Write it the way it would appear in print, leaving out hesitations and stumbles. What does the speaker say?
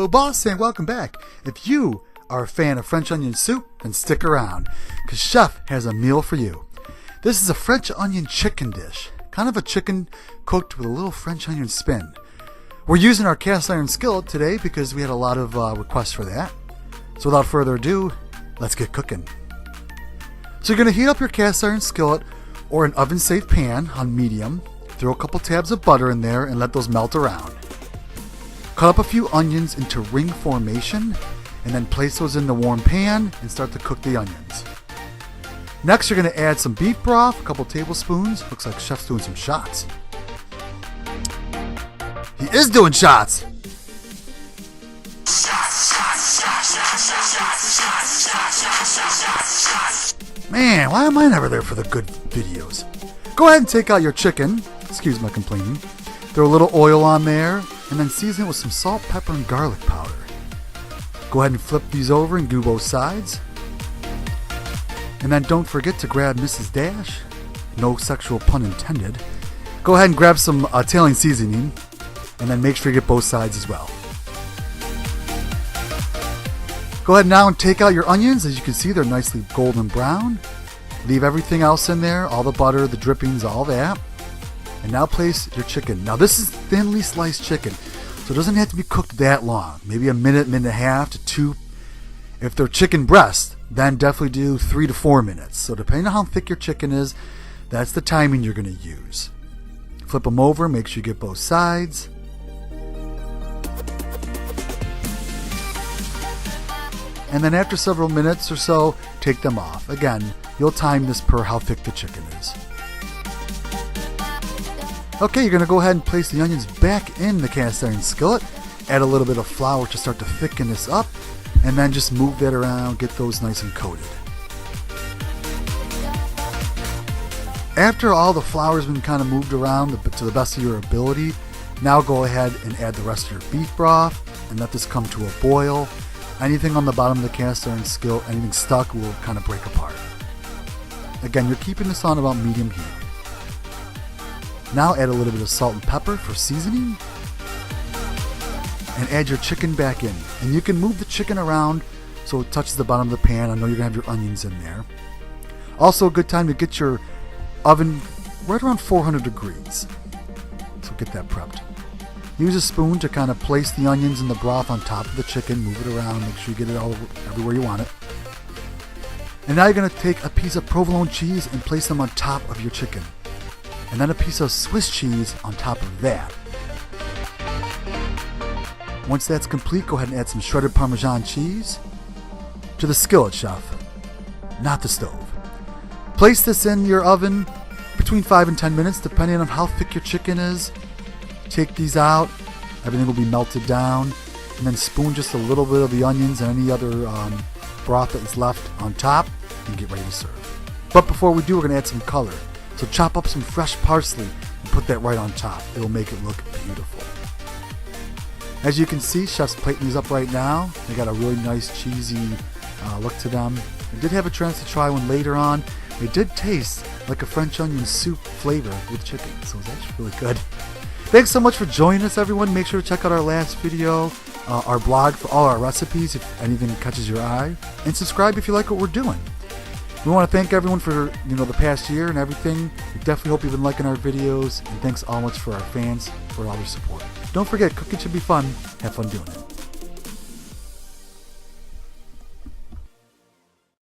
Hello, boss, and welcome back. If you are a fan of French onion soup, then stick around, because Chef has a meal for you. This is a French onion chicken dish, kind of a chicken cooked with a little French onion spin. We're using our cast iron skillet today because we had a lot of requests for that. So without further ado, let's get cooking. So you're going to heat up your cast iron skillet or an oven-safe pan on medium. Throw a couple tabs of butter in there and let those melt around. Cut up a few onions into ring formation and then place those in the warm pan and start to cook the onions. Next, you're going to add some beef broth, a couple tablespoons. Looks like Chef's doing some shots. He is doing shots! Man, why am I never there for the good videos? Go ahead and take out your chicken. Excuse my complaining. Throw a little oil on there, and then season it with some salt, pepper, and garlic powder. Go ahead and flip these over and do both sides. And then don't forget to grab Mrs. Dash. No sexual pun intended. Go ahead and grab some Italian seasoning, and then make sure you get both sides as well. Go ahead now and take out your onions. As you can see, they're nicely golden brown. Leave everything else in there, all the butter, the drippings, all that. And now place your chicken. Now this is thinly sliced chicken, so it doesn't have to be cooked that long. Maybe a minute, minute and a half to 2. If they're chicken breast, then definitely do 3 to 4 minutes. So depending on how thick your chicken is, that's the timing you're going to use. Flip them over, make sure you get both sides. And then after several minutes or so, take them off. Again, you'll time this per how thick the chicken is. Okay, you're going to go ahead and place the onions back in the cast iron skillet. Add a little bit of flour to start to thicken this up. And then just move that around, get those nice and coated. After all the flour's been kind of moved around to the best of your ability, now go ahead and add the rest of your beef broth and let this come to a boil. Anything on the bottom of the cast iron skillet, anything stuck, will kind of break apart. Again, you're keeping this on about medium heat. Now add a little bit of salt and pepper for seasoning. And add your chicken back in. And you can move the chicken around so it touches the bottom of the pan. I know you're going to have your onions in there. Also a good time to get your oven right around 400 degrees. So get that prepped. Use a spoon to kind of place the onions and the broth on top of the chicken. Move it around. Make sure you get it all everywhere you want it. And now you're going to take a piece of provolone cheese and place them on top of your chicken. And then a piece of Swiss cheese on top of that. Once that's complete, go ahead and add some shredded parmesan cheese to the skillet, Chef, not the stove. Place this in your oven between 5 and 10 minutes, depending on how thick your chicken is. Take these out, everything will be melted down, and then spoon just a little bit of the onions and any other broth that is left on top and get ready to serve. But before we do, we're going to add some color. So chop up some fresh parsley and put that right on top. It will make it look beautiful. As you can see, Chef's plating these up right now. They got a really nice cheesy look to them. I did have a chance to try one later on. It did taste like a French onion soup flavor with chicken, so it was actually really good. Thanks so much for joining us, everyone. Make sure to check out our last video, our blog for all our recipes if anything catches your eye, and subscribe if you like what we're doing. We want to thank everyone for the past year and everything. We definitely hope you've been liking our videos, and thanks so much for our fans for all your support. Don't forget, cooking should be fun. Have fun doing it.